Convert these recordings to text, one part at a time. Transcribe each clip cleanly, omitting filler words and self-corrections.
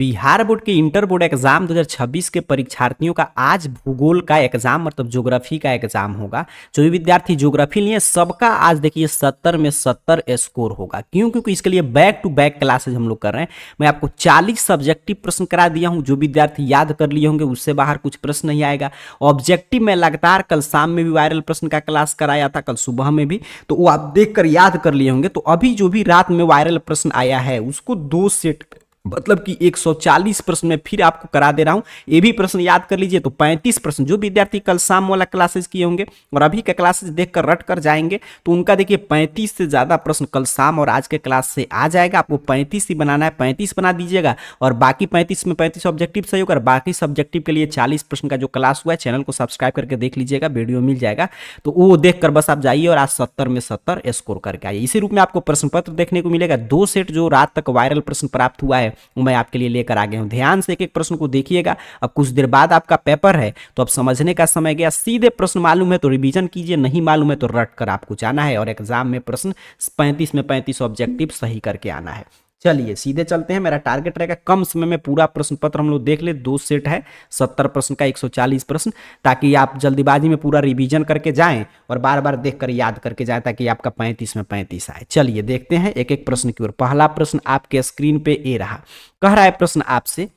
Bihar board के inter board exam 2026 के परीक्षार्थियों का आज भूगोल का एग्जाम मतलब ज्योग्राफी का एग्जाम होगा। जो भी विद्यार्थी ज्योग्राफी लिए सबका आज देखिए 70 में 70 स्कोर होगा। क्यों? क्योंकि इसके लिए बैक टू बैक क्लासेज हम लोग कर रहे हैं। मैं आपको 40 सब्जेक्टिव प्रश्न करा दिया हूं। जो विद्यार्थी याद कर लिए होंगे उससे बाहर कुछ प्रश्न नहीं आएगा। ऑब्जेक्टिव में लगातार कल शाम में भी वायरल प्रश्न का क्लास कराया था, कल सुबह में भी, तो वो आप देख कर याद कर लिए होंगे। तो अभी जो भी रात में वायरल प्रश्न आया है उसको 2 सेट मतलब कि 140 प्रश्न में फिर आपको करा दे रहा हूं। ये भी प्रश्न याद कर लीजिए। तो 35 प्रश्न जो विद्यार्थी कल शाम वाला क्लासेस किए होंगे और अभी का क्लासेस देखकर रट कर जाएंगे तो उनका देखिए 35 से ज्यादा प्रश्न कल शाम और आज के क्लास से आ जाएगा। आपको 35 ही बनाना है, 35 बना दीजिएगा और बाकी 35 में 35 ऑब्जेक्टिव सही होगा। बाकी सब्जेक्टिव के लिए 40 प्रश्न का जो क्लास हुआ है चैनल को सब्सक्राइब करके देख लीजिएगा, वीडियो मिल जाएगा। तो वो देखकर बस आप जाइए और आज 70 में 70 स्कोर करके आइए। इसी रूप में आपको प्रश्न पत्र देखने को मिलेगा। 2 सेट जो रात तक वायरल प्रश्न प्राप्त हुआ है वो मैं आपके लिए लेकर आ गया हूं। ध्यान से एक एक प्रश्न को देखिएगा। अब कुछ देर बाद आपका पेपर है तो अब समझने का समय गया। सीधे प्रश्न मालूम है तो रिवीजन कीजिए, नहीं मालूम है तो रट कर आपको जाना है और एग्जाम में प्रश्न 35 में 35 ऑब्जेक्टिव सही करके आना है। चलिए सीधे चलते हैं। मेरा टारगेट रहेगा कम समय में पूरा प्रश्न पत्र हम लोग देख ले। 2 सेट है 70 प्रश्न का, 140 प्रश्न, ताकि आप जल्दीबाजी में पूरा रिवीजन करके जाएं और बार बार देखकर याद करके जाएं ताकि आपका 35 में 35 आए। चलिए देखते हैं एक एक प्रश्न की ओर। पहला प्रश्न आपके स्क्रीन पे ये रहा। कह रहा है प्रश्न आपसे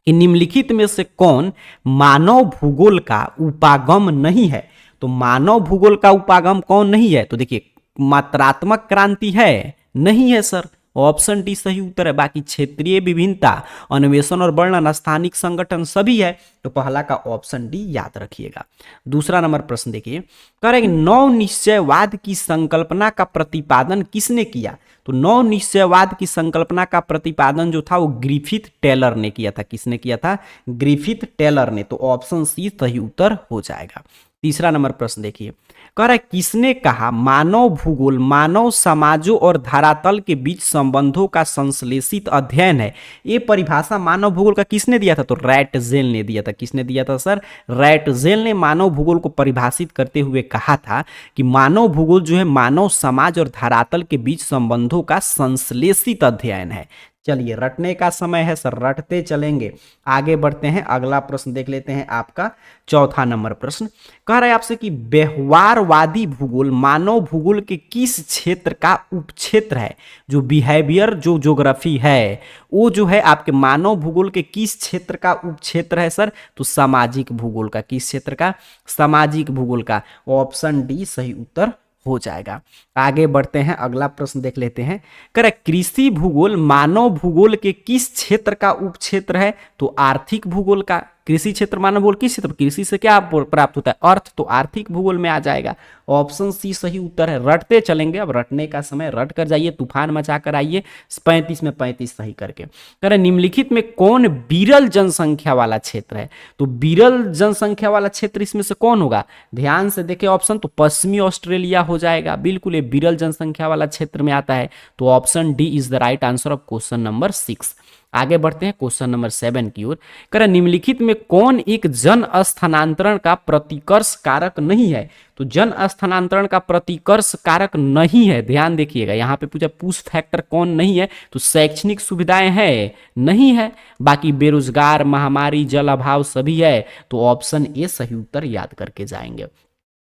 कि निम्नलिखित में से कौन मानव भूगोल का उपागम नहीं है। तो मानव भूगोल का उपागम कौन नहीं है? तो देखिए मात्रात्मक क्रांति है, नहीं है सर, ऑप्शन डी सही उत्तर है। बाकी क्षेत्रीय विभिन्नता, अन्वेषण और वर्णन, स्थानिक संगठन सभी है। तो पहला का ऑप्शन डी याद रखिएगा। दूसरा नंबर प्रश्न देखिए, कह रहे हैं नव निश्चयवाद की संकल्पना का प्रतिपादन किसने किया। तो नव निश्चयवाद की संकल्पना का प्रतिपादन जो था वो ग्रिफिथ टेलर ने किया था। किसने किया था? ग्रिफिथ टेलर ने। तो ऑप्शन सी सही उत्तर हो जाएगा। तीसरा नंबर प्रश्न देखिए, कह रहा है किसने कहा मानव भूगोल मानव समाजों और धरातल के बीच संबंधों का संश्लेषित अध्ययन है। ये परिभाषा मानव भूगोल का किसने दिया था? तो रैटजेल ने दिया था। किसने दिया था सर? रैटजेल ने मानव भूगोल को परिभाषित करते हुए कहा था कि मानव भूगोल जो है मानव समाज और धरातल के बीच संबंधों का संश्लेषित अध्ययन है। चलिए रटने का समय है सर, रटते चलेंगे। आगे बढ़ते हैं, अगला प्रश्न देख लेते हैं। आपका चौथा नंबर प्रश्न कह रहा है आपसे कि व्यवहारवादी भूगोल मानव भूगोल के किस क्षेत्र का उपक्षेत्र है। जो बिहेवियर जो ज्योग्राफी है वो जो है आपके मानव भूगोल के किस क्षेत्र का उपक्षेत्र है सर? तो सामाजिक भूगोल का। किस क्षेत्र का? सामाजिक भूगोल का। ऑप्शन डी सही उत्तर हो जाएगा। आगे बढ़ते हैं, अगला प्रश्न देख लेते हैं। करेक्ट, कृषि भूगोल मानव भूगोल के किस क्षेत्र का उपक्षेत्र है? तो आर्थिक भूगोल का। कृषि क्षेत्र मानव भूगोल किस क्षेत्र? कृषि से क्या प्राप्त होता है? अर्थ। तो आर्थिक भूगोल में आ जाएगा। ऑप्शन सी सही उत्तर है। रटते चलेंगे, अब रटने का समय, रट कर जाइए, तूफान मचा कर आइए। 35 में 35 सही करके। करें निम्नलिखित में कौन विरल जनसंख्या वाला क्षेत्र है? तो विरल जनसंख्या वाला क्षेत्र इसमें से कौन होगा? ध्यान से देखें ऑप्शन, तो पश्चिमी ऑस्ट्रेलिया हो जाएगा। बिल्कुल ये विरल जनसंख्या वाला क्षेत्र में आता है। तो option D is the right answer of question number 6। आगे बढ़ते हैं क्वेश्चन नंबर 7 की ओर। करें निम्नलिखित में कौन एक जन स्थानांतरण का प्रतिकर्ष कारक नहीं है? तो जन स्थानांतरण का प्रतिकर्ष कारक नहीं है। ध्यान देखिएगा, यहाँ पे पूछा पुश फैक्टर कौन नहीं है। तो शैक्षणिक सुविधाएं है, नहीं है। बाकी बेरोजगार, महामारी, जल अभाव सभी है। तो ऑप्शन ए सही उत्तर याद करके जाएंगे।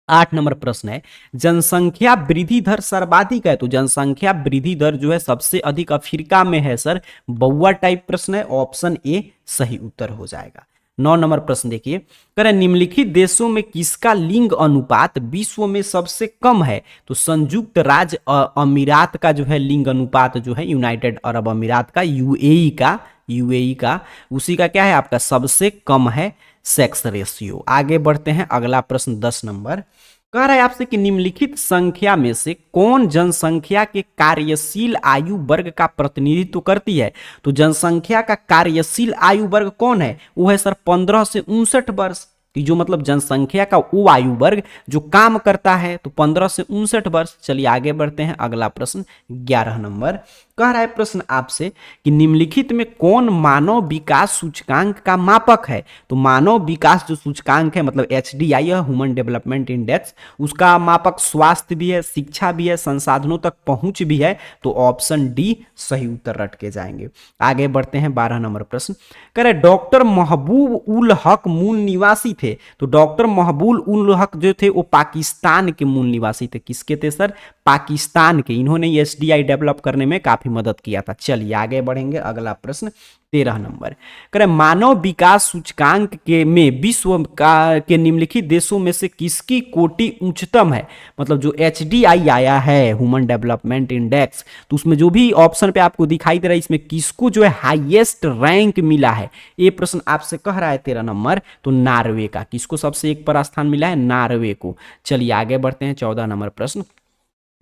8 नंबर प्रश्न है, जनसंख्या वृद्धि दर सर्वाधिक है। तो जनसंख्या वृद्धि दर जो है सबसे अधिक अफ्रीका में है सर। बउआ टाइप प्रश्न है। ऑप्शन ए सही उत्तर हो जाएगा। 9 नंबर प्रश्न देखिए, करें निम्नलिखित देशों में किसका लिंग अनुपात विश्व में सबसे कम है? तो संयुक्त राज्य अमीरात का जो है लिंग अनुपात जो है, यूनाइटेड अरब अमीरात का, यूएई का उसी का क्या है आपका सबसे कम है सेक्स रेशियो। आगे बढ़ते हैं, अगला प्रश्न 10 नंबर कह रहा है आपसे कि निम्नलिखित संख्या में से कौन जनसंख्या के कार्यशील आयु वर्ग का प्रतिनिधित्व करती है? तो जनसंख्या का कार्यशील आयु वर्ग कौन है? वो है सर 15 से 59 वर्ष। जो मतलब जनसंख्या का वो आयु वर्ग जो काम करता है, तो 15 से 59 वर्ष। चलिए आगे बढ़ते हैं, अगला प्रश्न 11 नंबर कह रहा है प्रश्न आपसे कि निम्नलिखित में कौन मानव विकास सूचकांक का मापक है। तो मानव विकास जो सूचकांक है मतलब HDI है, ह्यूमन डेवलपमेंट इंडेक्स, उसका मापक स्वास्थ्य भी है, शिक्षा भी है, संसाधनों तक पहुंच भी है। तो ऑप्शन डी सही उत्तर रट के जाएंगे। आगे बढ़ते हैं 12 नंबर प्रश्न। कह रहे डॉक्टर महबूब उल हक मूल निवासी थे। तो डॉक्टर महबूब उल हक जो थे वो पाकिस्तान के मूल निवासी थे। किसके थे सर? पाकिस्तान के। इन्होंने HDI डेवलप करने में काफी मदद किया था। चलिए आगे बढ़ेंगे। अगला प्रश्न 13 नंबर। करें मानव विकास सूचकांक के में विश्व का के निम्नलिखित देशों में से किसकी कोटि उच्चतम है। मतलब जो HDI आया है ह्यूमन डेवलपमेंट इंडेक्स, तो उसमें जो भी ऑप्शन पे आपको दिखाई दे रहा है इसमें किसको जो है हाईएस्ट रैंक मिला है। ये प्रश्न आपसे कह रहा है 13 नंबर। तो नॉर्वे का। किसको सबसे एक पर स्थान मिला है? नॉर्वे को। चलिए आगे बढ़ते हैं 14 नंबर प्रश्न।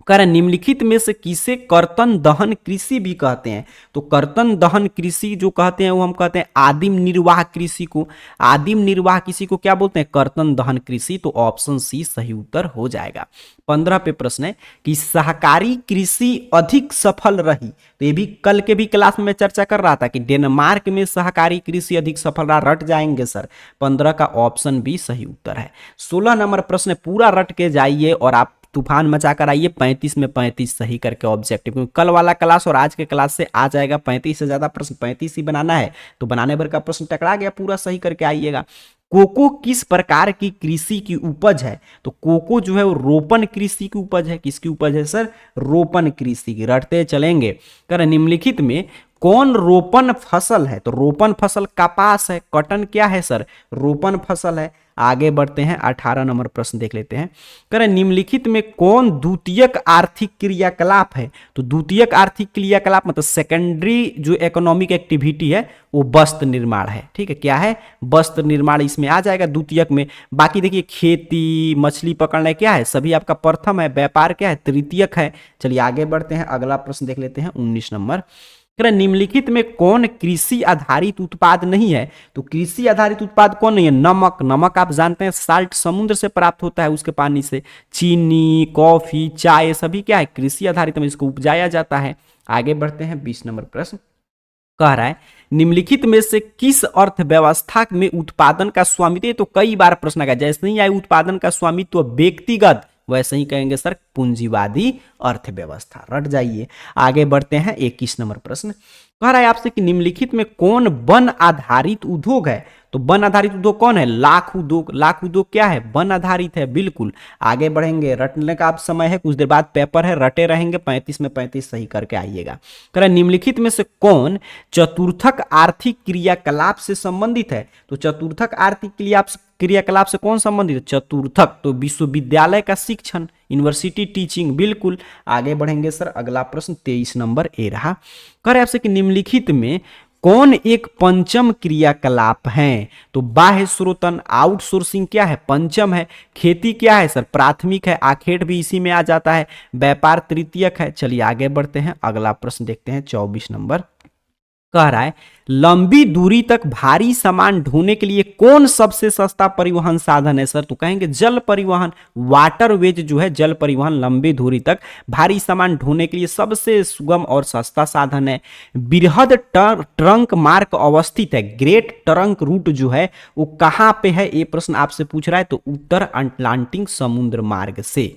कह रहे निम्नलिखित में से किसे कर्तन दहन कृषि भी कहते हैं। तो कर्तन दहन कृषि जो कहते हैं वो हम कहते हैं आदिम निर्वाह कृषि को। आदिम निर्वाह कृषि को क्या बोलते हैं? कर्तन दहन कृषि। तो ऑप्शन सी सही उत्तर हो जाएगा। 15 पे प्रश्न है कि सहकारी कृषि अधिक सफल रही। तो ये भी कल के भी क्लास में मैं चर्चा कर रहा था कि डेनमार्क में सहकारी कृषि अधिक सफल रहा। रट जाएंगे सर। 15 का ऑप्शन बी सही उत्तर है। 16 नंबर प्रश्न पूरा रट के जाइए और आप तूफान मचाकर आइए। 35 में 35 सही करके ऑब्जेक्टिव, क्योंकि कल वाला क्लास और आज के क्लास से आ जाएगा 35 से ज्यादा प्रश्न। 35 ही बनाना है तो बनाने भर का प्रश्न टकरा गया, पूरा सही करके आइएगा। कोको किस प्रकार की कृषि की उपज है। तो कोको जो है वो रोपण कृषि की उपज है। किसकी उपज है सर? रोपण कृषि की। रटते चलेंगे। कर निम्नलिखित में कौन रोपण फसल है। तो रोपण फसल कपास है। कॉटन क्या है सर? रोपण फसल है। आगे बढ़ते हैं 18 नंबर प्रश्न देख लेते हैं। करें निम्नलिखित में कौन द्वितीयक आर्थिक क्रियाकलाप है। तो द्वितीयक आर्थिक क्रियाकलाप मतलब सेकेंडरी जो इकोनॉमिक एक्टिविटी है वो वस्त्र निर्माण है। ठीक है, क्या है? वस्त्र निर्माण इसमें आ जाएगा द्वितीयक में। बाकी देखिए खेती, मछली पकड़ना क्या है, सभी आपका प्रथम है। व्यापार क्या है? तृतीयक है। चलिए आगे बढ़ते हैं। अगला प्रश्न देख लेते हैं 19 नंबर। निम्नलिखित में कौन कृषि आधारित उत्पाद नहीं है। तो कृषि आधारित उत्पाद कौन नहीं है? नमक। नमक आप जानते हैं साल्ट समुद्र से प्राप्त होता है, उसके पानी से। चीनी, कॉफी, चाय सभी क्या है? कृषि आधारित में इसको उपजाया जाता है। आगे बढ़ते हैं 20 नंबर प्रश्न। कह रहा है निम्नलिखित में से किस अर्थव्यवस्था में उत्पादन का स्वामित्व। तो कई बार प्रश्न आया, जैसे नहीं आए उत्पादन का स्वामित्व व्यक्तिगत, वैसे ही कहेंगे सर पूंजीवादी अर्थव्यवस्था। रट जाइए। आगे बढ़ते हैं 21 नंबर प्रश्न। कह रहा है आपसे कि निम्नलिखित में कौन वन आधारित उद्योग है। तो वन आधारित उद्योग कौन है? लाख उद्योग। लाख उद्योग क्या है? वन आधारित है। बिल्कुल। आगे बढ़ेंगे। रटने का आप समय है, कुछ देर बाद पेपर है, रटे रहेंगे। 35 में 35 सही करके आइएगा। कह रहा है निम्नलिखित में से कौन चतुर्थक आर्थिक क्रियाकलाप से संबंधित है। तो चतुर्थक आर्थिक क्रियाकलाप से कौन संबंधित है? चतुर्थक। तो विश्वविद्यालय का शिक्षण, यूनिवर्सिटी टीचिंग। बिल्कुल। आगे बढ़ेंगे सर। अगला प्रश्न 23 नंबर ए रहा। कह रहे आपसे कि निम्नलिखित में कौन एक पंचम क्रियाकलाप है। तो बाह्य स्रोतन, आउटसोर्सिंग क्या है? पंचम है। खेती क्या है सर? प्राथमिक है। आखेट भी इसी में आ जाता है। व्यापार तृतीयक है। चलिए आगे बढ़ते हैं। अगला प्रश्न देखते हैं 24 नंबर। कह रहा है लंबी दूरी तक भारी सामान ढोने के लिए कौन सबसे सस्ता परिवहन साधन है सर। तो कहेंगे जल परिवहन। वाटरवेज जो है जल परिवहन लंबी दूरी तक भारी सामान ढोने के लिए सबसे सुगम और सस्ता साधन है। बृहद ट्रंक मार्ग अवस्थित है। ग्रेट ट्रंक रूट जो है वो कहां पे है? ये प्रश्न आपसे पूछ रहा है। तो उत्तर अटलांटिक समुद्र मार्ग से।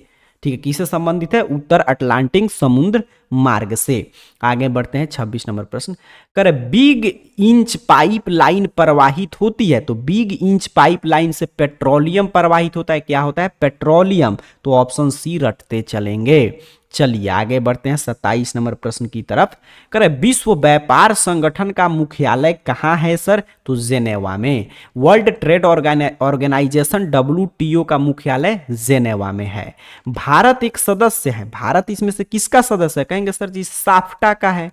ठीक है, किससे संबंधित है? उत्तर अटलांटिक समुद्र मार्ग से। आगे बढ़ते हैं 26 नंबर प्रश्न। कर बिग इंच पाइप लाइन प्रवाहित होती है। तो बिग इंच पाइप लाइन से पेट्रोलियम प्रवाहित होता है। क्या होता है? पेट्रोलियम। तो ऑप्शन सी रटते चलेंगे। चलिए आगे बढ़ते हैं 27 नंबर प्रश्न की तरफ। करे विश्व व्यापार संगठन का मुख्यालय कहाँ है सर? तो जेनेवा में। वर्ल्ड ट्रेड ऑर्गेनाइजेशन WTO का मुख्यालय जेनेवा में है। भारत एक सदस्य है। भारत इसमें से किसका सदस्य है? कहेंगे सर जी साफ्टा का है।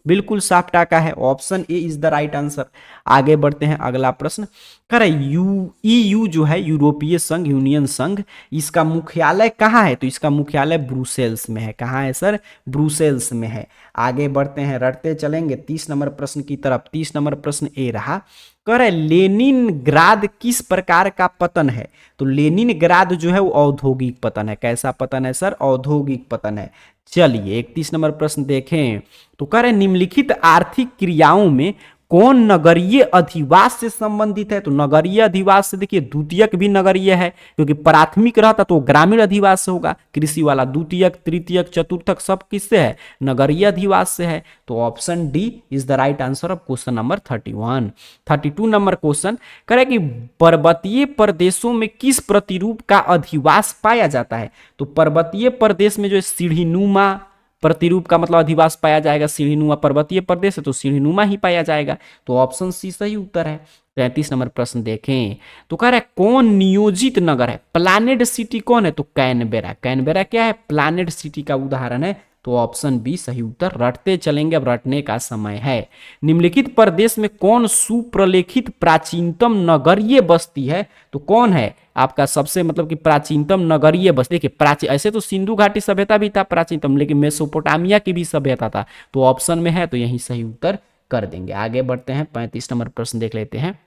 बिल्कुल साफ्टा का है। Option A is the right answer. आगे बढ़ते हैं। अगला प्रश्न। करे EU जो है यूरोपीय संघ, यूनियन संघ, इसका मुख्यालय कहाँ है? तो इसका मुख्यालय ब्रुसेल्स में है। कहाँ है सर? ब्रुसेल्स में है। आगे बढ़ते हैं, रटते चलेंगे 30 नंबर प्रश्न की तरफ। 30 नंबर प्रश्न ए रहा। कर लेनिनग्राद किस प्रकार का पतन है? तो लेनिनग्राद जो है वो औद्योगिक पतन है। कैसा पतन है सर? औद्योगिक पतन है। चलिए 31 नंबर प्रश्न देखें। तो कह रहे निम्नलिखित आर्थिक क्रियाओं में कौन नगरीय अधिवास से संबंधित है? तो नगरीय अधिवास से देखिए द्वितीयक भी नगरीय है, क्योंकि प्राथमिक रहता तो ग्रामीण अधिवास से होगा कृषि वाला। द्वितीयक, तृतीयक, चतुर्थक सब किससे है? नगरीय अधिवास से है। तो option D is the right answer of question number 31। 32 number question करे कि पर्वतीय प्रदेशों में किस प्रतिरूप का अधिवास पाया जाता है? तो पर्वतीय प्रदेश में जो सीढ़ीनुमा प्रतिरूप का मतलब अधिवास पाया जाएगा। सीढ़ीनुमा पर्वतीय प्रदेश है तो सीढ़ीनुमा ही पाया जाएगा। तो ऑप्शन सी सही उत्तर है। 33 नंबर प्रश्न देखें। तो कह रहा है कौन नियोजित नगर है? प्लानेड सिटी कौन है? तो कैनबेरा। कैनबेरा क्या है? प्लानेड सिटी का उदाहरण है। तो ऑप्शन बी सही उत्तर। रटते चलेंगे, अब रटने का समय है। निम्नलिखित प्रदेश में कौन सुप्रलेखित प्राचीनतम नगरीय बस्ती है? तो कौन है आपका सबसे मतलब कि प्राचीनतम नगरीय बस्ती? देखिए प्राचीन, ऐसे तो सिंधु घाटी सभ्यता भी था प्राचीनतम, लेकिन मेसोपोटामिया की भी सभ्यता था। तो ऑप्शन में है, तो यही सही उत्तर कर देंगे। आगे बढ़ते हैं, 35 नंबर प्रश्न देख लेते हैं।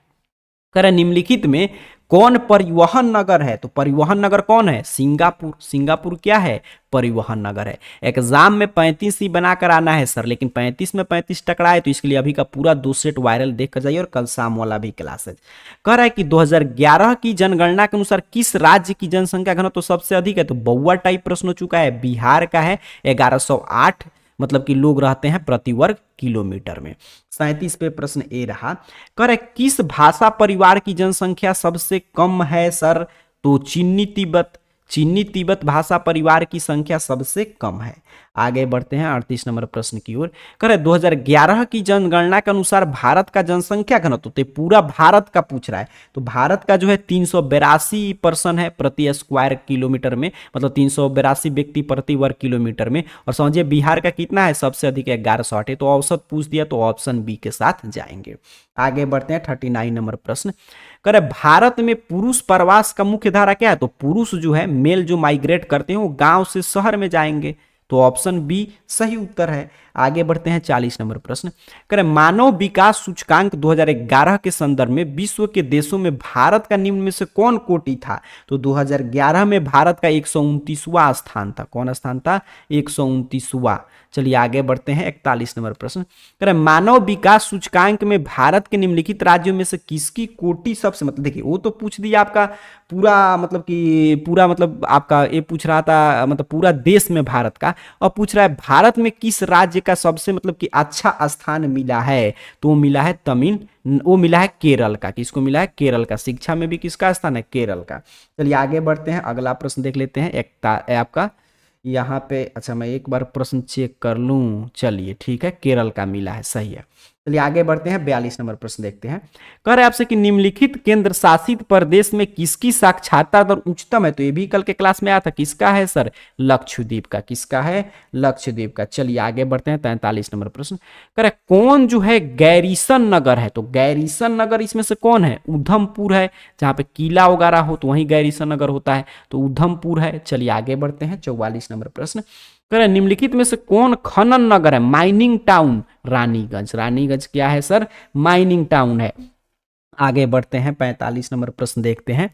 कह निम्नलिखित में कौन परिवहन नगर है? तो परिवहन नगर कौन है? सिंगापुर। सिंगापुर क्या है? परिवहन नगर है। एग्जाम में 35 ही बनाकर आना है सर, लेकिन 35 में 35 टकराए, तो इसके लिए अभी का पूरा 2 सेट वायरल देख कर जाइए और कल शाम वाला भी क्लास है। कह रहा है कि 2011 की जनगणना के अनुसार किस राज्य की जनसंख्या घनत्व तो सबसे अधिक है? तो बउआ टाइप प्रश्न हो चुका है। बिहार का है 1108 मतलब कि लोग रहते हैं प्रति वर्ग किलोमीटर में। 37 पे प्रश्न ए रहा। करे किस भाषा परिवार की जनसंख्या सबसे कम है सर? तो चीनी तिब्बत। चीनी तिब्बत भाषा परिवार की संख्या सबसे कम है। आगे बढ़ते हैं 38 नंबर प्रश्न की ओर। करे 2011 की जनगणना के अनुसार भारत का जनसंख्या घनत्व, तो पूरा भारत का पूछ रहा है, तो भारत का जो है 382 पर्सन है प्रति स्क्वायर किलोमीटर में, मतलब 382 व्यक्ति प्रति वर्ग किलोमीटर में। और समझिए बिहार का कितना है? सबसे अधिक 1108 है। तो औसत पूछ दिया, तो ऑप्शन बी के साथ जाएंगे। आगे बढ़ते हैं 39 नंबर प्रश्न। करे भारत में पुरुष प्रवास का मुख्य धारा क्या है? तो पुरुष जो है मेल जो माइग्रेट करते हैं वो गांव से शहर में जाएंगे। तो ऑप्शन बी सही उत्तर है। आगे बढ़ते हैं 40 नंबर प्रश्न। करें मानव विकास सूचकांक 2011 के संदर्भ में विश्व के देशों में भारत का निम्न में से कौन कोटि था? तो 2011 में भारत का 129वां स्थान था। कौन स्थान था? 129वां। चलिए आगे बढ़ते हैं 41 नंबर प्रश्न। करें मानव विकास सूचकांक में भारत के निम्नलिखित राज्यों में से किसकी कोटि सबसे, मतलब देखिए वो तो पूछ दिया आपका पूरा, मतलब कि पूरा मतलब आपका ये पूछ रहा था मतलब पूरा देश में भारत का, और पूछ रहा है भारत में किस राज्य का सबसे मतलब कि अच्छा स्थान मिला है? तो वो मिला है वो मिला है केरल का। किसको मिला है? केरल का। शिक्षा में भी किसका स्थान है? केरल का। चलिए आगे बढ़ते हैं, अगला प्रश्न देख लेते हैं। आपका यहाँ पे, अच्छा मैं एक बार प्रश्न चेक कर लूँ। चलिए ठीक है, केरल का मिला है, सही है। चलिए आगे बढ़ते हैं, 42 नंबर प्रश्न देखते हैं। कह रहे आपसे कि निम्नलिखित केंद्र शासित प्रदेश में किसकी साक्षरता दर उच्चतम है? तो ये भी कल के क्लास में आया था। किसका है सर? लक्षद्वीप का। किसका है? लक्षद्वीप का। चलिए आगे बढ़ते हैं 43 नंबर प्रश्न। कह रहे कौन जो है गैरीसन नगर है? तो गैरीसन नगर इसमें से कौन है? उधमपुर है। जहाँ पे किला वगैरह हो तो वहीं गैरीसन नगर होता है, तो उधमपुर है। चलिए आगे बढ़ते हैं 44 नंबर प्रश्न। करें निम्नलिखित में से कौन खनन नगर है? Mining town. रानीगंज। रानीगंज क्या है सर? माइनिंग टाउन है। आगे बढ़ते हैं 45 नंबर प्रश्न देखते हैं।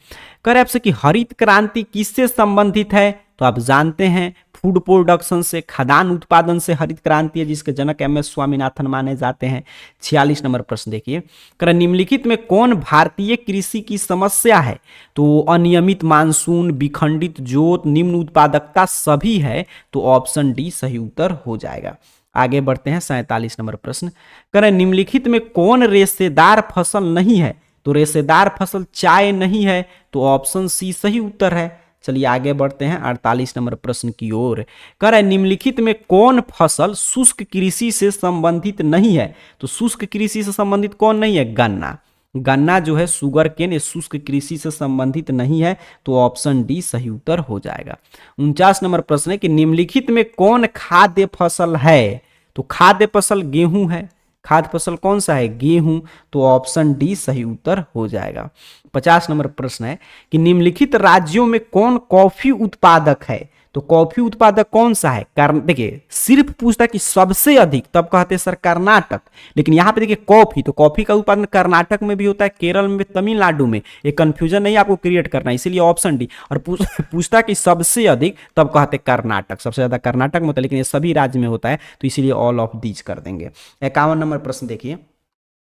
कह रहे आपसे कि हरित क्रांति किससे संबंधित है? तो आप जानते हैं फूड प्रोडक्शन से, खदान उत्पादन से हरित क्रांति है, जिसके जनक एम एस स्वामीनाथन माने जाते हैं। 46 नंबर प्रश्न देखिए। कह रहे निम्नलिखित में कौन भारतीय कृषि की समस्या है? तो अनियमित मानसून, विखंडित जोत, निम्न उत्पादकता सभी है। तो ऑप्शन डी सही उत्तर हो जाएगा। आगे बढ़ते हैं 47 नंबर प्रश्न। कह रहे निम्नलिखित में कौन रेशेदार फसल नहीं है? तो रेशेदार फसल चाय नहीं है। तो ऑप्शन सी सही उत्तर है। चलिए आगे बढ़ते हैं 48 नंबर प्रश्न की ओर। कह रहा है निम्नलिखित में कौन फसल शुष्क कृषि से संबंधित नहीं है? तो शुष्क कृषि से संबंधित कौन नहीं है? गन्ना। गन्ना जो है शुगर केन शुष्क कृषि से संबंधित नहीं है। तो ऑप्शन डी सही उत्तर हो जाएगा। 49 नंबर प्रश्न है कि निम्नलिखित में कौन खाद्य फसल है? तो खाद्य फसल गेहूं है। खाद्य फसल कौन सा है? गेहूं। तो ऑप्शन डी सही उत्तर हो जाएगा। 50 नंबर प्रश्न है कि निम्नलिखित राज्यों में कौन कॉफी उत्पादक है? तो कॉफी उत्पादक कौन सा है? देखिए सिर्फ पूछता कि सबसे अधिक, तब कहते सर कर्नाटक, लेकिन यहाँ पे देखिए कॉफी, तो कॉफी का उत्पादन कर्नाटक में भी होता है, केरल में, तमिलनाडु में। ये कंफ्यूजन नहीं आपको क्रिएट करना है, इसीलिए ऑप्शन डी। और पूछता कि सबसे अधिक, तब कहते कर्नाटक, सबसे ज्यादा कर्नाटक में होता है, लेकिन ये सभी राज्य में होता है, तो इसीलिए ऑल ऑफ दीज कर देंगे। 51 नंबर प्रश्न देखिए,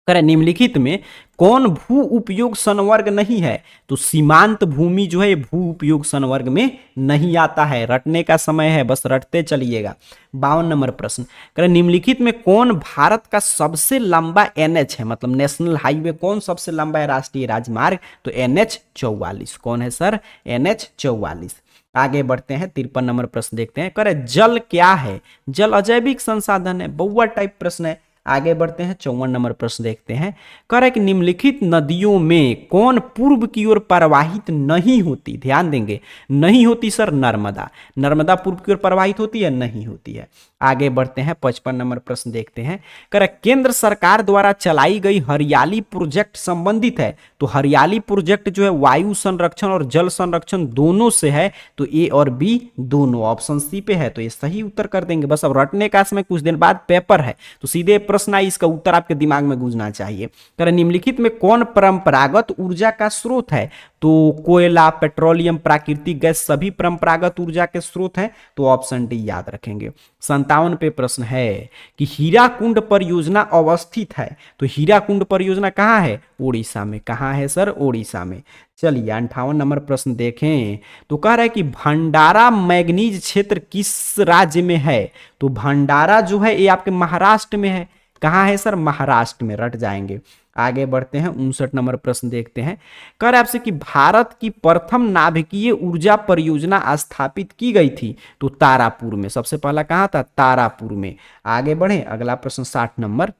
करें निम्नलिखित में कौन भू उपयोग संवर्ग नहीं है? तो सीमांत भूमि जो है भू उपयोग संवर्ग में नहीं आता है। रटने का समय है, बस रटते चलिएगा। 52 नंबर प्रश्न, करें निम्नलिखित में कौन भारत का सबसे लंबा एनएच है, मतलब नेशनल हाईवे कौन सबसे लंबा है, राष्ट्रीय राजमार्ग? तो NH 44। कौन है सर? NH 44। आगे बढ़ते हैं, 53 नंबर प्रश्न देखते हैं, करे जल क्या है? जल अजैविक संसाधन है, बहुआ टाइप प्रश्न है। आगे बढ़ते हैं, 54 नंबर प्रश्न देखते हैं, करे कि निम्नलिखित नदियों में कौन पूर्व की ओर प्रवाहित नहीं होती? ध्यान देंगे, नहीं होती सर नर्मदा। नर्मदा पूर्व की ओर प्रवाहित होती है? नहीं होती है। आगे बढ़ते हैं, 55 नंबर प्रश्न देखते हैं, करे केंद्र सरकार द्वारा चलाई गई हरियाली प्रोजेक्ट संबंधित है? तो हरियाली प्रोजेक्ट जो है वायु संरक्षण और जल संरक्षण दोनों से है, तो ए और बी दोनों, ऑप्शन सी पे है, तो ये सही उत्तर कर देंगे। बस अब रटने का समय, कुछ दिन बाद पेपर है, तो सीधे प्रश्न आई, इसका उत्तर आपके दिमाग में गूंजना चाहिए। करे निम्नलिखित में कौन परंपरागत ऊर्जा का स्रोत है? तो कोयला, पेट्रोलियम, प्राकृतिक गैस सभी परंपरागत ऊर्जा के स्रोत हैं, तो ऑप्शन डी याद रखेंगे। 57 पे प्रश्न है कि हीराकुंड परियोजना अवस्थित है? तो हीराकुंड परियोजना कहाँ है? ओडिशा में। कहाँ है सर? ओडिशा में। चलिए 58 नंबर प्रश्न देखें, तो कह रहा है कि भंडारा मैग्नीज क्षेत्र किस राज्य में है? तो भंडारा जो है ये आपके महाराष्ट्र में है। कहाँ है सर? महाराष्ट्र में, रट जाएंगे। आगे बढ़ते हैं, 59 नंबर प्रश्न देखते हैं, कह रहे आपसे कि भारत की प्रथम नाभिकीय ऊर्जा परियोजना स्थापित की गई थी? तो तारापुर में। सबसे पहला कहाँ था? तारापुर में। आगे बढ़े, अगला प्रश्न 60 नंबर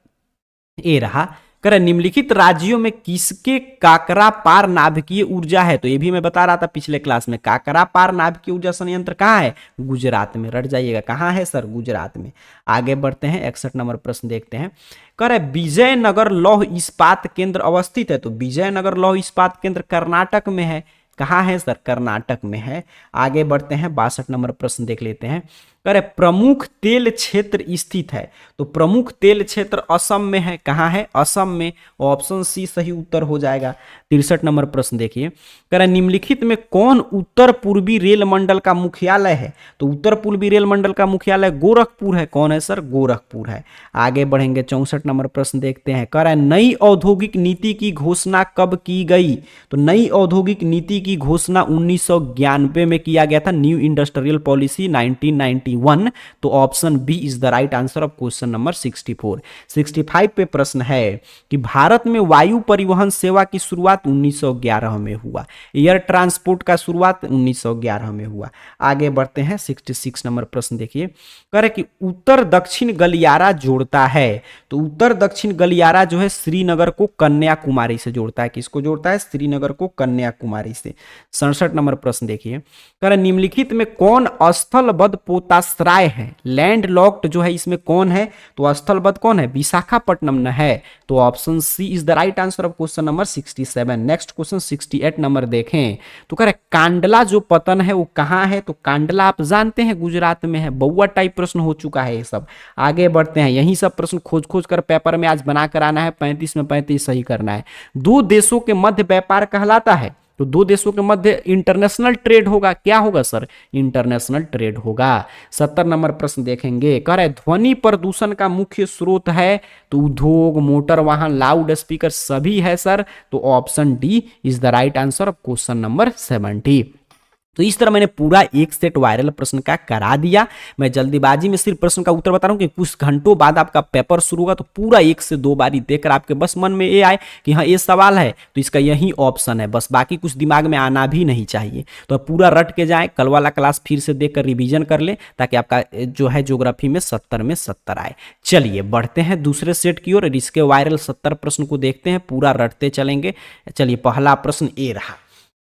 ए रहा, कर निम्नलिखित राज्यों में किसके काकरा पार नाभिकीय ऊर्जा है? तो ये भी मैं बता रहा था पिछले क्लास में, काकरा पार नाभिकीय ऊर्जा संयंत्र कहाँ है? गुजरात में। रट जाइएगा, कहाँ है सर? गुजरात में। आगे बढ़ते हैं, 61 नंबर प्रश्न देखते हैं, कर विजयनगर लौह इस्पात केंद्र अवस्थित है? तो विजयनगर लौह इस्पात केंद्र कर्नाटक में है। कहाँ है सर? कर्नाटक में है। आगे बढ़ते हैं, 62 नंबर प्रश्न देख लेते हैं, करे प्रमुख तेल क्षेत्र स्थित है? तो प्रमुख तेल क्षेत्र असम में है। कहाँ है? असम में। ऑप्शन सी सही उत्तर हो जाएगा। 63 नंबर प्रश्न देखिए, करे निम्नलिखित में कौन उत्तर पूर्वी रेल मंडल का मुख्यालय है? तो उत्तर पूर्वी रेल मंडल का मुख्यालय गोरखपुर है। कौन है सर? गोरखपुर है। आगे बढ़ेंगे, 64 नंबर प्रश्न देखते हैं, करे नई औद्योगिक नीति की घोषणा कब की गई? तो नई औद्योगिक नीति की घोषणा 1991 में किया गया था, न्यू इंडस्ट्रियल पॉलिसी 1991। तो option B is the right answer of question number 64। 65 पे प्रश्न है कि भारत में वायु परिवहन सेवा की शुरुआत 1911 में हुआ। एयर ट्रांसपोर्ट का शुरुआत 1911 में हुआ। आगे बढ़ते हैं, 66 नंबर प्रश्न देखिए, कह रहे कि उत्तर दक्षिण गलियारा जोड़ता है? तो उत्तर दक्षिण गलियारा जो है श्रीनगर को कन्याकुमारी से जोड़ता है। किसको जोड़ता है? श्रीनगर को कन्याकुमारी से। 67 नंबर प्रश्न देखिए, कह रहे निम्नलिखित में कौन स्थलबद्ध पोताश्रय है? लैंड लॉक्ड जो है इसमें कौन है? तो स्थलबद्ध कौन है? विशाखापट्टनम न है। तो option C is the right answer of question number 67। Next question 68 number देखें, तो कह रहे कांडला जो पतन है वो कहाँ है? तो कांडला आप जानते हैं गुजरात में है। बहुआ टाइप प्रश्न हो चुका है ये सब। आगे बढ़ते हैं, यही सब प्रश्न खोज खोज कर पेपर में आज बना कर आना है, 35 में 35 सही करना है। दो देशों के मध्य व्यापार कहलाता है? तो दो देशों के मध्य इंटरनेशनल ट्रेड होगा। क्या होगा सर? इंटरनेशनल ट्रेड होगा। 70 नंबर प्रश्न देखेंगे, कह रहे ध्वनि प्रदूषण का मुख्य स्रोत है? तो उद्योग, मोटर वाहन, लाउड स्पीकर सभी है सर। तो option D is the right answer of question number 70। तो इस तरह मैंने पूरा एक सेट वायरल प्रश्न का करा दिया। मैं जल्दीबाजी में सिर्फ प्रश्न का उत्तर बता रहा हूं कि कुछ घंटों बाद आपका पेपर शुरू होगा, तो पूरा 1 से 2 बारी देखकर आपके बस मन में ये आए कि हाँ ये सवाल है तो इसका यही ऑप्शन है, बस बाकी कुछ दिमाग में आना भी नहीं चाहिए। तो पूरा रट के जाए, कल वाला क्लास फिर से देखकर रिवीजन कर ले, ताकि आपका जो है ज्योग्राफी में 70 में 70 आए। चलिए बढ़ते हैं दूसरे सेट की ओर, इसके वायरल 70 प्रश्न को देखते हैं, पूरा रटते चलेंगे। चलिए पहला प्रश्न ए रहा,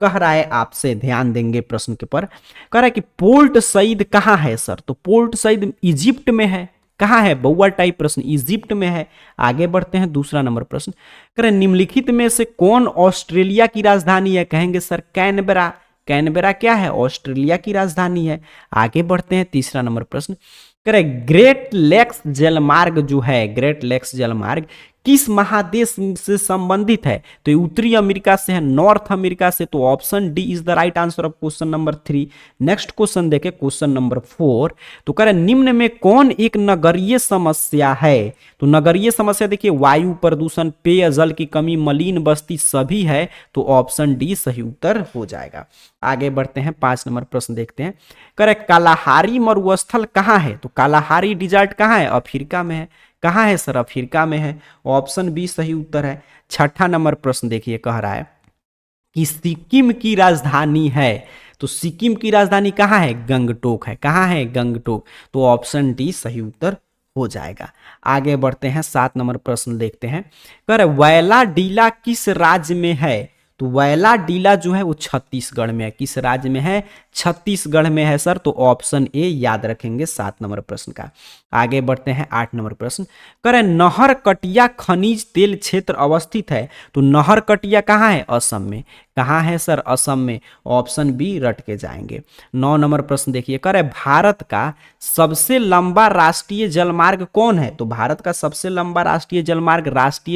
कह रहा है आपसे, ध्यान देंगे प्रश्न के पर, कह रहा है कि पोर्ट सईद कहाँ है सर? तो पोर्ट सईद इजिप्ट में है। कहाँ है? बहुआ टाइप प्रश्न, इजिप्ट में है। आगे बढ़ते हैं, दूसरा नंबर प्रश्न, कह रहे निम्नलिखित में से कौन ऑस्ट्रेलिया की राजधानी है? कहेंगे सर कैनबरा। कैनबेरा क्या है, ऑस्ट्रेलिया की राजधानी है। आगे बढ़ते हैं, तीसरा नंबर प्रश्न करें, ग्रेट लेक्स जलमार्ग जो है, ग्रेट लेक्स जलमार्ग किस महादेश से संबंधित है? तो ये उत्तरी अमेरिका से है, नॉर्थ अमेरिका से। तो option D is the right answer of question number 3। Next question देखें, क्वेश्चन नंबर 4। तो कह रहे निम्न में कौन एक नगरीय समस्या है? तो नगरीय समस्या देखिए, वायु प्रदूषण, पेयजल की कमी, मलिन बस्ती सभी है। तो ऑप्शन डी सही उत्तर हो जाएगा। आगे बढ़ते हैं, 5 नंबर प्रश्न देखते हैं। कह रहे कालाहारी मरुस्थल कहाँ है? तो कालाहारी डिजर्ट कहाँ है? अफ्रीका में है। कहाँ है सर? अफ्रीका में है। ऑप्शन बी सही उत्तर है। छठा नंबर प्रश्न देखिए, कह रहा है कि सिक्किम की राजधानी है। तो सिक्किम की राजधानी कहाँ है? गंगटोक है। कहाँ है? गंगटोक। तो ऑप्शन डी सही उत्तर हो जाएगा। आगे बढ़ते हैं, 7 नंबर प्रश्न देखते हैं। कह रहे वैलाडीला किस राज्य में है? तो वैलाडीला जो है वो छत्तीसगढ़ में है। किस राज्य में है? छत्तीसगढ़ में है सर। तो ऑप्शन ए याद रखेंगे 7 नंबर प्रश्न का। आगे बढ़ते हैं, 8 नंबर प्रश्न। करें नहरकटिया खनिज तेल क्षेत्र अवस्थित है। तो नहरकटिया कहाँ है? असम में। कहाँ है सर? असम में। ऑप्शन बी रट के जाएंगे। 9 नंबर प्रश्न देखिए, करें भारत का सबसे लंबा राष्ट्रीय जलमार्ग कौन है? तो भारत का सबसे लंबा राष्ट्रीय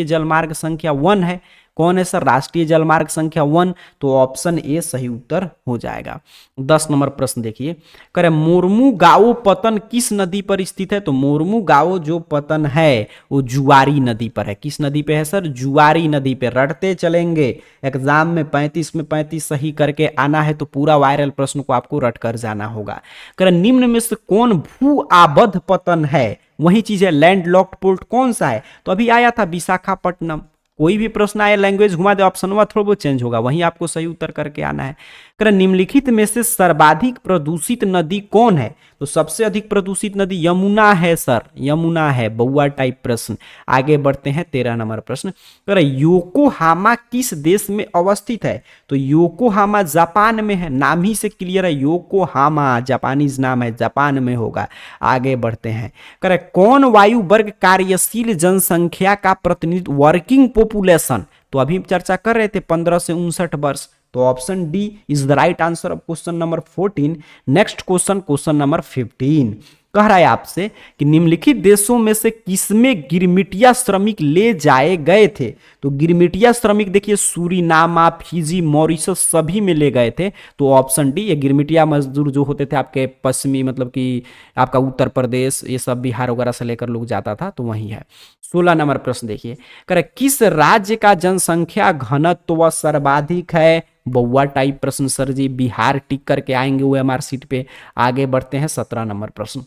जलमार्ग संख्या 1 है। कौन है सर? राष्ट्रीय जलमार्ग संख्या 1। तो ऑप्शन ए सही उत्तर हो जाएगा। 10 नंबर प्रश्न देखिए, करें मोरमू गाओ पतन किस नदी पर स्थित है? तो मोरमू गाओ जो पतन है वो जुआरी नदी पर है। किस नदी पे है सर? जुआरी नदी पे। रटते चलेंगे, एग्जाम में 35 में 35 सही करके आना है। तो पूरा वायरल प्रश्न को आपको रट कर जाना होगा। करें निम्न में से कौन भू आबद्ध पतन है? वही चीज है, लैंड लॉक्ड पोर्ट कौन सा है? तो अभी आया था विशाखापट्टनम। कोई भी प्रश्न आए, लैंग्वेज घुमा दे, ऑप्शन हुआ थोड़ा बहुत चेंज होगा, वहीं आपको सही उत्तर करके आना है। कर निम्नलिखित में से सर्वाधिक प्रदूषित नदी कौन है? तो सबसे अधिक प्रदूषित नदी यमुना है सर, यमुना है। बउआ टाइप प्रश्न। आगे बढ़ते हैं, 13 नंबर प्रश्न। कर योकोहामा किस देश में अवस्थित है? तो योकोहामा जापान में है। नाम ही से क्लियर है, योकोहामा जापानीज नाम है, जापान में होगा। आगे बढ़ते हैं, कर कौन वायु वर्ग कार्यशील जनसंख्या का प्रतिनिधित्व, वर्किंग पॉपुलेशन? तो अभी चर्चा कर रहे थे 15 से 59 वर्ष। तो option D is the right answer of question number 14। Next question, question number 15 कह रहा है आपसे कि निम्नलिखित देशों में से किसमें गिरमिटिया श्रमिक ले जाए गए थे? तो गिरमिटिया श्रमिक देखिए, सूरीनामा, फिजी, मॉरिशस सभी में ले गए थे। तो ऑप्शन डी, ये गिरमिटिया मजदूर जो होते थे आपके पश्चिमी, मतलब कि आपका उत्तर प्रदेश, ये सब बिहार वगैरह से लेकर लोग जाता था, तो वही है। 16 नंबर प्रश्न देखिए, करे किस राज्य का जनसंख्या घनत्व सर्वाधिक है? बउआ टाइप प्रश्न सर जी, बिहार टिक करके आएंगे OMR सीट पे। आगे बढ़ते हैं, 17 नंबर प्रश्न।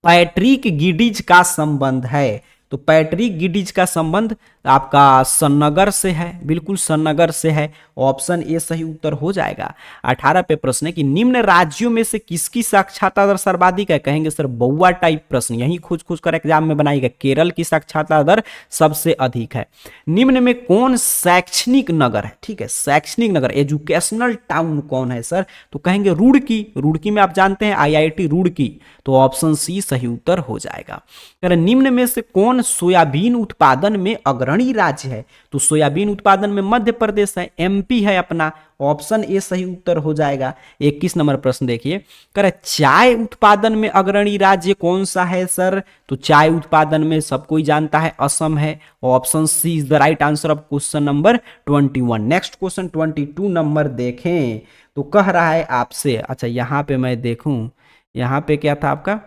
पैट्रिक गिडीज का संबंध है। तो पैट्रिक गिडीज का संबंध आपका सन्नगर से है, बिल्कुल सन्नगर से है। ऑप्शन ए सही उत्तर हो जाएगा। 18 पे प्रश्न है कि निम्न राज्यों में से किसकी साक्षरता दर सर्वाधिक है? कहेंगे सर बउआ टाइप प्रश्न, यही खोज खोज कर एग्जाम में बनाएगा। केरल की साक्षरता दर सबसे अधिक है। निम्न में कौन शैक्षणिक नगर है? ठीक है, शैक्षणिक नगर, एजुकेशनल टाउन कौन है सर? तो कहेंगे रुड़की। रुड़की में आप जानते हैं IIT रुड़की। तो ऑप्शन सी सही उत्तर हो जाएगा। निम्न में से कौन सोयाबीन उत्पादन में अग्रणी राज्य है? तो सोयाबीन उत्पादन में मध्य प्रदेश है, MP है अपना। ऑप्शन ए सही उत्तर हो जाएगा। 21 नंबर प्रश्न देखिए, कर चाय उत्पादन में अग्रणी राज्य कौन सा है सर? तो चाय उत्पादन में सब कोई जानता है, असम है। Option C is the right answer of question number 21। Next question 22 number देखें, तो कह रहा है आपसे, अच्छा यहां पे मैं देखूं, यहां पे क्या था आपका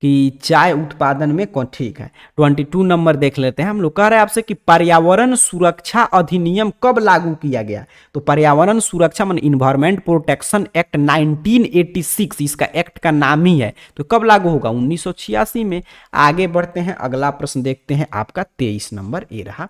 कि चाय उत्पादन में कौन, ठीक है 22 नंबर देख लेते हैं हम लोग। कह रहे हैं आपसे कि पर्यावरण सुरक्षा अधिनियम कब लागू किया गया? तो पर्यावरण सुरक्षा मान इन्वायरमेंट प्रोटेक्शन एक्ट 1986, इसका एक्ट का नाम ही है। तो कब लागू होगा? 1986 में। आगे बढ़ते हैं, अगला प्रश्न देखते हैं आपका 23 नंबर ये रहा।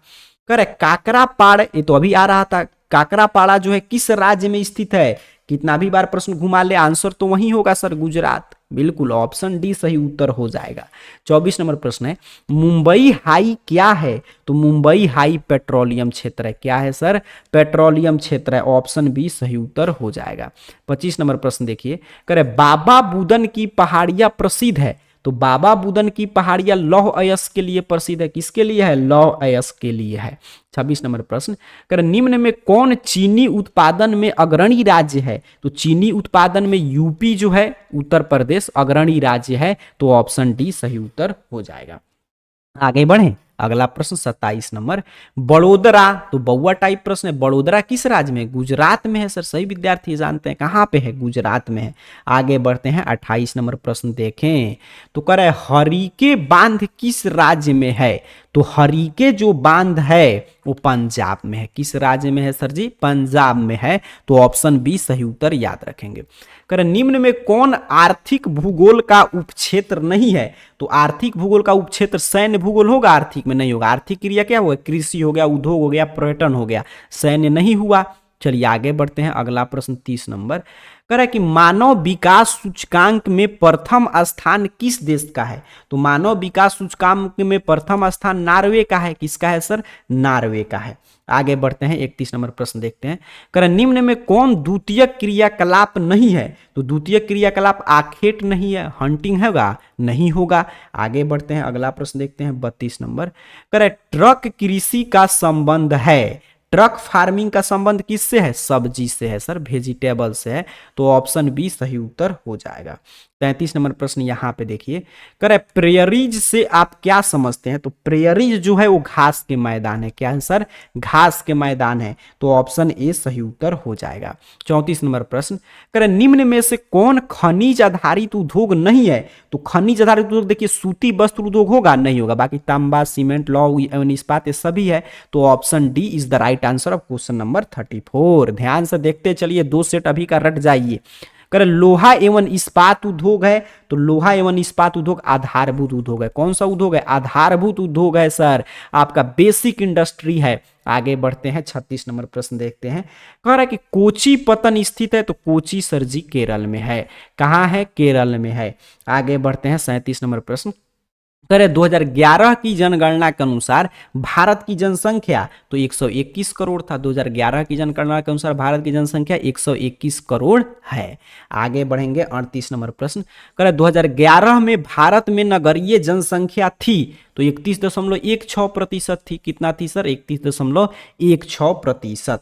कह रहे काकरापाड़, ये तो अभी आ रहा था, काकरापाड़ा जो है किस राज्य में स्थित है? कितना भी बार प्रश्न घुमा ले, आंसर तो वही होगा सर, गुजरात। बिल्कुल, ऑप्शन डी सही उत्तर हो जाएगा। 24 नंबर प्रश्न है, मुंबई हाई क्या है? तो मुंबई हाई पेट्रोलियम क्षेत्र है। क्या है सर? पेट्रोलियम क्षेत्र है। ऑप्शन बी सही उत्तर हो जाएगा। 25 नंबर प्रश्न देखिए, करे बाबा बुदन की पहाड़ियां प्रसिद्ध है। तो बाबा बुदन की पहाड़ियां लौह अयस्क के लिए प्रसिद्ध है, किसके लिए है, लौह अयस्क के लिए है। 26 नंबर प्रश्न, कर निम्न में कौन चीनी उत्पादन में अग्रणी राज्य है, तो चीनी उत्पादन में यूपी जो है उत्तर प्रदेश अग्रणी राज्य है, तो ऑप्शन डी सही उत्तर हो जाएगा। आगे बढ़े, अगला प्रश्न 27 नंबर, बड़ोदरा, तो बउआ टाइप प्रश्न है, बड़ोदरा किस राज्य में, गुजरात में है सर, सही विद्यार्थी जानते हैं कहां पे है, गुजरात में है। आगे बढ़ते हैं 28 नंबर प्रश्न देखें, तो कह रहे हरिके बांध किस राज्य में है, तो हरिके जो बांध है वो पंजाब में है, किस राज्य में है सर जी, पंजाब में है, तो ऑप्शन बी सही उत्तर याद रखेंगे। कर निम्न में कौन आर्थिक भूगोल का उपक्षेत्र नहीं है, तो आर्थिक भूगोल का उपक्षेत्र सैन्य भूगोल होगा, आर्थिक में नहीं होगा। आर्थिक क्रिया क्या होगा, कृषि हो गया, उद्योग हो गया, पर्यटन हो गया, सैन्य नहीं हुआ। चलिए आगे बढ़ते हैं, अगला प्रश्न 30 नंबर, कह रहा है कि मानव विकास सूचकांक में प्रथम स्थान किस देश का है, तो मानव विकास सूचकांक में प्रथम स्थान नार्वे का है, किसका है सर, नार्वे का है। आगे बढ़ते हैं 31 नंबर प्रश्न देखते हैं, कह रहा है निम्न में कौन द्वितीय क्रियाकलाप नहीं है, तो द्वितीय क्रियाकलाप आखेट नहीं है, हंटिंग होगा, नहीं होगा। आगे बढ़ते हैं, अगला प्रश्न देखते हैं 32 नंबर, कह रहा है ट्रक कृषि का संबंध है, ट्रक फार्मिंग का संबंध किससे है, सब्जी से है सर, वेजिटेबल से है, तो ऑप्शन बी सही उत्तर हो जाएगा। 33 नंबर प्रश्न यहां पे देखिए, करे प्रेयरीज से आप क्या समझते हैं, तो प्रेयरीज जो है वो घास के मैदान है, क्या है सर, घास के मैदान है, तो ऑप्शन ए सही उत्तर हो जाएगा। 34 नंबर प्रश्न, करे निम्न में से कौन खनिज आधारित उद्योग नहीं है, तो खनिज आधारित उद्योग देखिए सूती वस्त्र उद्योग होगा, नहीं होगा, बाकी तांबा, सीमेंट, लौह एवं इस्पात ये सभी है, तो option D is the right answer of question number 34। ध्यान से देखते चलिए, 2 सेट अभी का रट जाइए। कर लोहा एवं इस्पात उद्योग है, तो लोहा एवं इस्पात उद्योग आधारभूत उद्योग है, कौन सा उद्योग है, आधारभूत उद्योग है सर, आपका बेसिक इंडस्ट्री है। आगे बढ़ते हैं 36 नंबर प्रश्न देखते हैं, कह रहा है कि कोची पतन स्थित है, तो कोची सर जी केरल में है, कहां है, केरल में है। आगे बढ़ते हैं 37 नंबर प्रश्न, करें 2011 की जनगणना के अनुसार भारत की जनसंख्या तो 121 करोड़ था, 2011 की जनगणना के अनुसार भारत की जनसंख्या 121 करोड़ है। आगे बढ़ेंगे 38 नंबर प्रश्न, करें 2011 में भारत में नगरीय जनसंख्या थी तो 31.16% थी, कितना थी सर, 31.16%।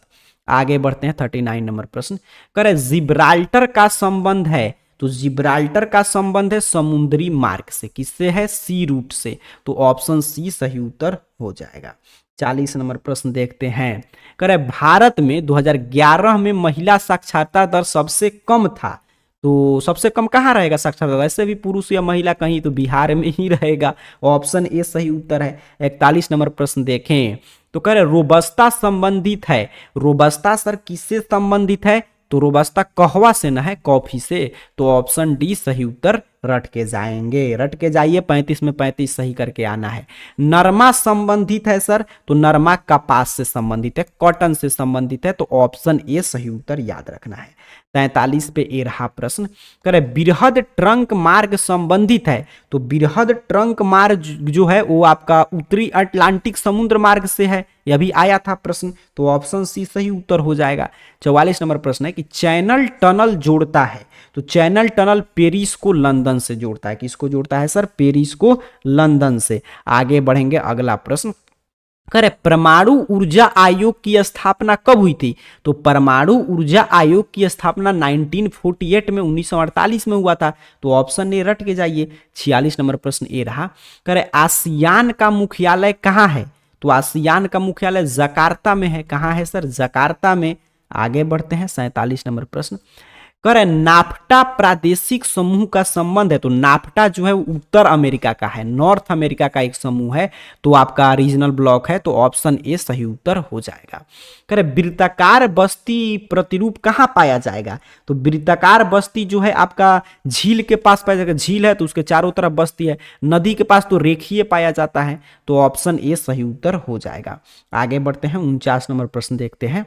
आगे बढ़ते हैं 39 नंबर प्रश्न, करें जिब्राल्टर का संबंध है, तो जिब्राल्टर का संबंध है समुद्री मार्ग से, किससे है, सी रूट से, तो ऑप्शन सी सही उत्तर हो जाएगा। 40 नंबर प्रश्न देखते हैं, करे भारत में 2011 में महिला साक्षरता दर सबसे कम था, तो सबसे कम कहाँ रहेगा साक्षरता दर, ऐसे भी पुरुष या महिला कहीं तो बिहार में ही रहेगा, ऑप्शन ए सही उत्तर है। 41 नंबर प्रश्न देखें, तो कह रहे रोबस्ता संबंधित है, रोबस्ता सर किससे संबंधित है, तो रोबस्ता कहवा से ना है, कॉफी से, तो ऑप्शन डी सही उत्तर रट के जाएंगे, रट के जाइए, 35 में 35 सही करके आना है। नरमा संबंधित है सर, तो नरमा कपास से संबंधित है, कॉटन से संबंधित है, तो ऑप्शन ए सही उत्तर याद रखना है। 43 पे ए रहा प्रश्न, करे बृहद ट्रंक मार्ग संबंधित है, तो बृहद ट्रंक मार्ग जो है वो आपका उत्तरी अटलांटिक समुद्र मार्ग से है, यह भी आया था प्रश्न, तो ऑप्शन सी सही उत्तर हो जाएगा। 44 नंबर प्रश्न है कि चैनल टनल जोड़ता है, तो चैनल टनल पेरिस को लंदन से जोड़ता है, किसको जोड़ता है सर, पेरिस को लंदन से। आगे बढ़ेंगे, अगला प्रश्न, करे परमाणु ऊर्जा आयोग की स्थापना कब हुई थी, तो परमाणु ऊर्जा आयोग की स्थापना 1948 में 1948 में हुआ था, तो ऑप्शन ए रट के जाइए। 46 नंबर प्रश्न ए रहा, करे आसियान का मुख्यालय कहाँ है, तो आसियान का मुख्यालय जकार्ता में है, कहाँ है सर, जकार्ता में। आगे बढ़ते हैं 47 नंबर प्रश्न, करे नाफ्टा प्रादेशिक समूह का संबंध है, तो नाफ्टा जो है उत्तर अमेरिका का है, नॉर्थ अमेरिका का एक समूह है, तो आपका रीजनल ब्लॉक है, तो ऑप्शन ए सही उत्तर हो जाएगा। करे वृत्ताकार बस्ती प्रतिरूप कहाँ पाया जाएगा, तो वृत्ताकार बस्ती जो है आपका झील के पास पाया जाएगा, झील है तो उसके चारों तरफ बस्ती है, नदी के पास तो रेखीय पाया जाता है, तो ऑप्शन ए सही उत्तर हो जाएगा। आगे बढ़ते हैं 49 नंबर प्रश्न देखते हैं,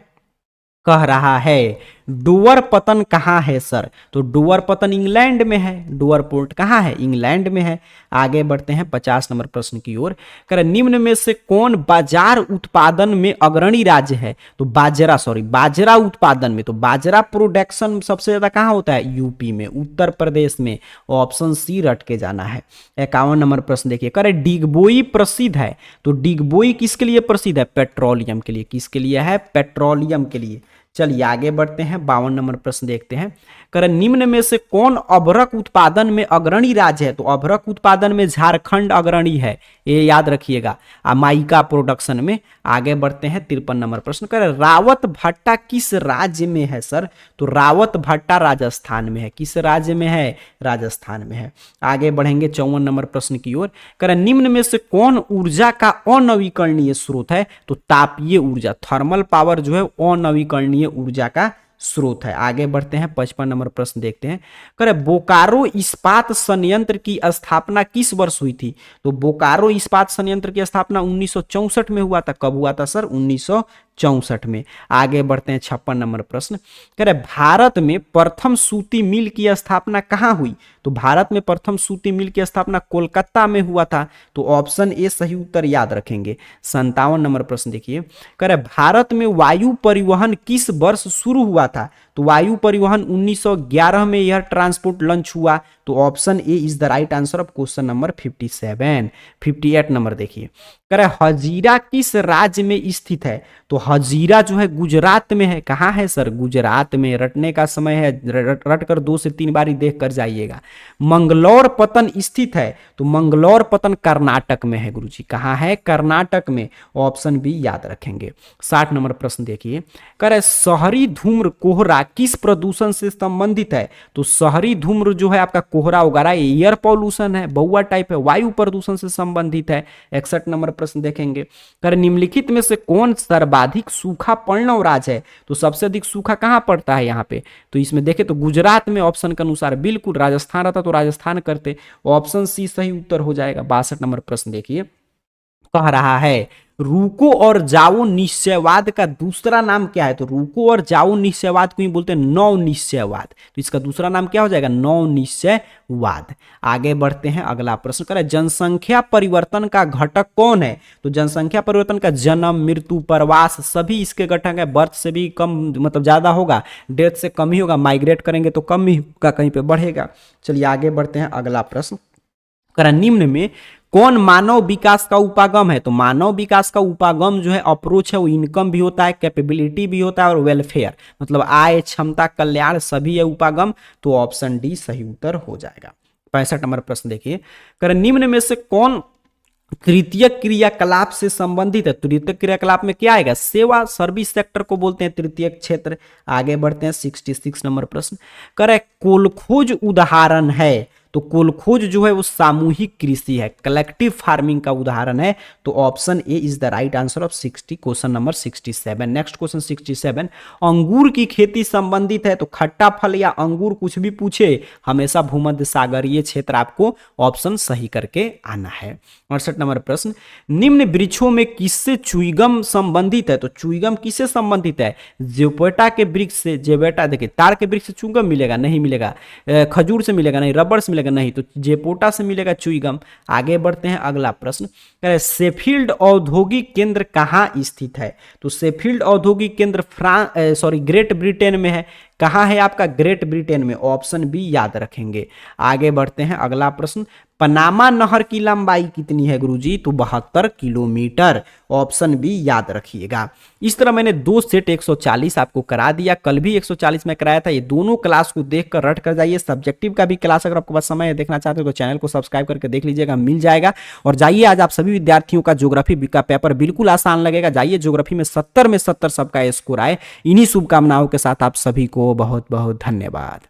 कह रहा है डोवर पतन कहाँ है सर? तो डोवर पतन इंग्लैंड में है। डोवर पोर्ट कहाँ है? इंग्लैंड में है। आगे बढ़ते हैं 50 नंबर प्रश्न की ओर। कह रहे निम्न में से कौन बाजार उत्पादन में अग्रणी राज्य है? तो बाजरा उत्पादन में, तो बाजरा प्रोडक्शन सबसे ज्यादा कहाँ होता है? यूपी में, उत्तर प्रदेश में। ऑप्शन सी रट के जाना है। 51 नंबर प्रश्न देखिए, कह रहे डिगबोई प्रसिद्ध है। तो डिगबोई किसके लिए प्रसिद्ध है? पेट्रोलियम के लिए। किसके लिए है? पेट्रोलियम के लिए। चलिए आगे बढ़ते हैं, 52 नंबर प्रश्न देखते हैं। करें निम्न में से कौन अभ्रक उत्पादन में अग्रणी राज्य है? तो अभ्रक उत्पादन में झारखंड अग्रणी है, ये याद रखिएगा। माइका प्रोडक्शन में। आगे बढ़ते हैं, 53 नंबर प्रश्न। करें रावत भट्टा किस राज्य में है सर? तो रावत भट्टा राजस्थान में है। किस राज्य में है? राजस्थान में है। आगे बढ़ेंगे 54 नंबर प्रश्न की ओर। करें निम्न में से कौन ऊर्जा का अनवीकरणीय स्रोत है? तो तापीय ऊर्जा, थर्मल पावर जो है अनवीकरणीय ऊर्जा का स्रोत है। आगे बढ़ते हैं, 55 नंबर प्रश्न देखते हैं। करे बोकारो इस्पात संयंत्र की स्थापना किस वर्ष हुई थी? तो बोकारो इस्पात संयंत्र की स्थापना 1964 में हुआ था। कब हुआ था सर? 1964 में। आगे बढ़ते हैं, 56 नंबर प्रश्न। कह रहे भारत में प्रथम सूती मिल की स्थापना कहाँ हुई? तो भारत में प्रथम सूती मिल की स्थापना कोलकाता में हुआ था। तो ऑप्शन ए सही उत्तर याद रखेंगे। 57 नंबर प्रश्न देखिए, कह रहे भारत में वायु परिवहन किस वर्ष शुरू हुआ था? तो वायु परिवहन 1911 में एयर ट्रांसपोर्ट लॉन्च हुआ। तो option A is the right answer of question number 57। 58 number देखिए, कह रहे हजीरा किस राज्य में स्थित है? तो हजीरा जो है गुजरात में है। कहाँ है सर? गुजरात में। रटने का समय है, रट कर 2 से 3 बारी देख कर जाइएगा। मंगलौर पतन स्थित है। तो मंगलौर पतन कर्नाटक में है गुरुजी। कहाँ है? कर्नाटक में। ऑप्शन बी याद रखेंगे। 60 नंबर प्रश्न देखिए, कह रहे शहरी धूम्र कोहरा किस प्रदूषण से संबंधित है? तो शहरी धूम्र जो है आपका कोहरा वगैरह एयर पॉल्यूशन है, बहुआ टाइप है, वायु प्रदूषण से संबंधित है। 61 नंबर प्रश्न देखेंगे, कर निम्नलिखित में से कौन सर्वाधिक सूखा पड़ना राज्य है? तो सबसे अधिक सूखा कहां पड़ता है यहाँ पे? तो इसमें देखे तो गुजरात में। ऑप्शन के अनुसार बिल्कुल राजस्थान रहता तो राजस्थान करते। ऑप्शन सी सही उत्तर हो जाएगा। 62 नंबर प्रश्न देखिए, कह रहा है रुको और जाओ निश्चयवाद का दूसरा नाम क्या है? तो रुको और जाओ निश्चयवाद को ही बोलते हैं नौ निश्चयवाद। तो इसका दूसरा नाम क्या हो जाएगा? नौ निश्चयवाद। आगे बढ़ते हैं, अगला प्रश्न करें जनसंख्या परिवर्तन का घटक कौन है? तो जनसंख्या परिवर्तन का जन्म, मृत्यु, प्रवास सभी इसके घटक है। बर्थ से भी कम मतलब ज्यादा होगा, डेथ से कम ही होगा, माइग्रेट करेंगे तो कम ही होगा, कहीं पे बढ़ेगा। चलिए आगे बढ़ते हैं, अगला प्रश्न करें निम्न में कौन मानव विकास का उपागम है? तो मानव विकास का उपागम जो है अप्रोच है वो इनकम भी होता है, कैपेबिलिटी भी होता है और वेलफेयर मतलब आय, क्षमता, कल्याण सभी है उपागम। तो ऑप्शन डी सही उत्तर हो जाएगा। 65 नंबर प्रश्न देखिए, कर निम्न में से कौन तृतीय क्रियाकलाप से संबंधित है? तृतीय क्रियाकलाप में क्या आएगा? सेवा, सर्विस सेक्टर को बोलते हैं तृतीय क्षेत्र। आगे बढ़ते हैं, 66 नंबर प्रश्न करे कोलखोज उदाहरण है? तो कोलखोज जो है वो सामूहिक कृषि है, कलेक्टिव फार्मिंग का उदाहरण है। तो option A is the right answer of 60 question number 67। Next question 67, अंगूर की खेती संबंधित है। तो खट्टा फल या अंगूर कुछ भी पूछे हमेशा भूमध्य सागरीय क्षेत्र आपको ऑप्शन सही करके आना है। 68 नंबर प्रश्न, निम्न वृक्षों में किससे चुईगम संबंधित है? तो चुईगम किससे संबंधित है? जेपेटा के वृक्ष से। जेपेटा देखिए, ताड़ के वृक्ष से चुईगम मिलेगा? नहीं मिलेगा। खजूर से मिलेगा? नहीं। रबड़ से मिलेगा? नहीं। तो जेपोटा से मिलेगा चुईगम। आगे बढ़ते हैं, अगला प्रश्न शेफील्ड औद्योगिक केंद्र कहां स्थित है? तो शेफील्ड औद्योगिक केंद्र ग्रेट ब्रिटेन में है। कहां है आपका? ग्रेट ब्रिटेन में। ऑप्शन बी याद रखेंगे। आगे बढ़ते हैं, अगला प्रश्न पनामा नहर की लंबाई कितनी है गुरुजी? तो 72 किलोमीटर। ऑप्शन बी याद रखिएगा। इस तरह मैंने 2 सेट 140 आपको करा दिया, कल भी 140 में कराया था। ये दोनों क्लास को देखकर रट कर जाइए। सब्जेक्टिव का भी क्लास अगर आपके पास समय है देखना चाहते हो तो चैनल को सब्सक्राइब करके देख लीजिएगा, मिल जाएगा। और जाइए, आज आप सभी विद्यार्थियों का ज्योग्राफी का पेपर बिल्कुल आसान लगेगा। जाइए, ज्योग्राफी में 70 में 70 सबका स्कोर आए। इन्हीं शुभकामनाओं के साथ आप सभी को बहुत बहुत धन्यवाद।